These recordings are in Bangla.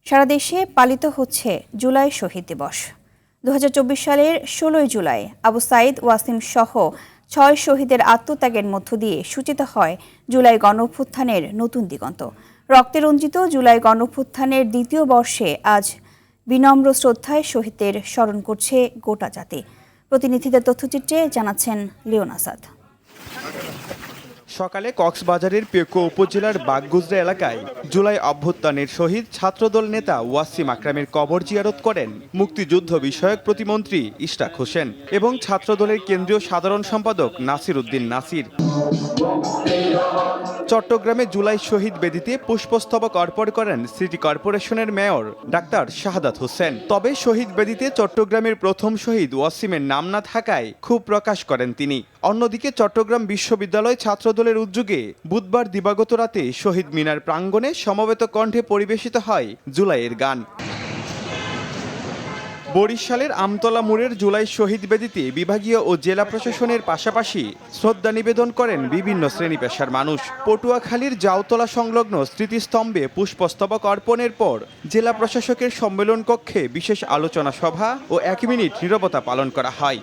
সারা দেশে পালিত হচ্ছে জুলাই শহীদ দিবস। 2024 সালের 16 জুলাই আবু সাইদ ওয়াসিম সহ 6 শহীদের আত্মত্যাগের মধ্য দিয়ে সূচিত হয় জুলাই গণঅভ্যুত্থানের নতুন দিগন্ত। রক্তে রঞ্জিত জুলাই গণঅভ্যুত্থানের দ্বিতীয় বর্ষে আজ বিনম্র শ্রদ্ধায় শহীদদের স্মরণ করছে গোটা জাতি। প্রতিনিধিদের তথ্যচিত্রে জানাচ্ছেন লিওন আসাদ। সকালে কক্সবাজারের পেকো উপজেলার বাগগুজরা এলাকায় জুলাই অভ্যুত্থানের শহীদ ছাত্রদল নেতা ওয়াসিম আকরামের কবর জিয়ারত করেন মুক্তিযুদ্ধ বিষয়ক প্রতিমন্ত্রী ইশরাক হোসেন এবং ছাত্রদলের কেন্দ্রীয় সাধারণ সম্পাদক নাসির উদ্দিন নাসির। চট্টগ্রামে জুলাই শহীদ বেদিতে পুষ্পস্তবক অর্পণ করেন সিটি কর্পোরেশনের মেয়র ডাক্তার শাহাদাত হোসেন। তবে শহীদ বেদিতে চট্টগ্রামের প্রথম শহীদ ওয়াসিমের নাম না থাকায় ক্ষোভ প্রকাশ করেন তিনি। অন্যদিকে চট্টগ্রাম বিশ্ববিদ্যালয় ছাত্রদলের উদ্যোগে বুধবার দিবাগত রাতে শহীদ মিনার প্রাঙ্গণে সমবেত কণ্ঠে পরিবেশিত হয় জুলাইয়ের গান। বরিশালের আমতলা মোড়ের জুলাই শহীদ বেদিতে বিভাগীয় ও জেলা প্রশাসনের পাশাপাশি শ্রদ্ধা নিবেদন করেন বিভিন্ন শ্রেণী পেশার মানুষ। পটুয়াখালীর জাউতলা সংলগ্ন স্মৃতিস্তম্ভে পুষ্পস্তবক অর্পণের পর জেলা প্রশাসকের সম্মেলন কক্ষে বিশেষ আলোচনা সভা ও 1 মিনিট নীরবতা পালন করা হয়।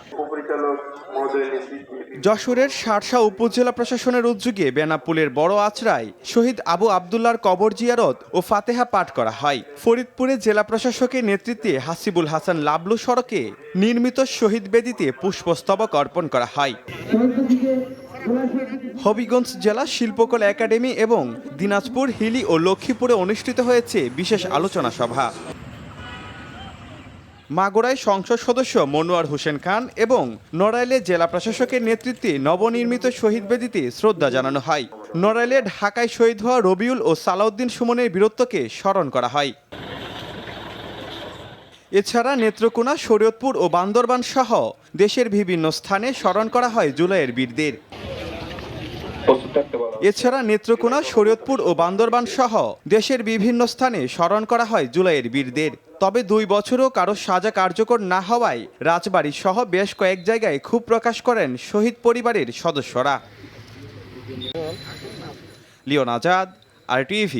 যশোরের শার্শা উপজেলা প্রশাসনের উদ্যোগে বেনাপুলের বড় আচরায় শহীদ আবু আবদুল্লাহর কবর জিয়ারত ও ফাতেহা পাঠ করা হয়। ফরিদপুরে জেলা প্রশাসকের নেতৃত্বে হাসিবুল হাসান লাবলু সড়কে নির্মিত শহীদ বেদিতে পুষ্পস্তবক অর্পণ করা হয়। হবিগঞ্জ জেলা শিল্পকলা একাডেমি এবং দিনাজপুর, হিলি ও লক্ষ্মীপুরে অনুষ্ঠিত হয়েছে বিশেষ আলোচনা সভা। মাগুরায় সংসদ সদস্য মনোয়ার হোসেন খান এবং নড়াইলে জেলা প্রশাসকের নেতৃত্বে নবনির্মিত শহীদ বেদিতে শ্রদ্ধা জানানো হয়। নড়াইলে ঢাকায় শহীদ হওয়া রবিউল ও সালাউদ্দিন সুমনের বীরত্বকে স্মরণ করা হয়। এছাড়া নেত্রকোনা, শরীয়তপুর ও বান্দরবান সহ দেশের বিভিন্ন স্থানে স্মরণ করা হয় জুলাইয়ের বীরদের। এছাড়া নেত্রকোনা, শরীয়তপুর ও বান্দরবান সহ দেশের বিভিন্ন স্থানে স্মরণ করা হয় জুলাইয়ের বীরদের। তবে 2 বছরও কারো সাজা কার্যকর না হওয়ায় রাজবাড়ী সহ বেশ কয়েক জায়গায় ক্ষোভ প্রকাশ করেন শহীদ পরিবারের সদস্যরা। Leon Azad, RTV।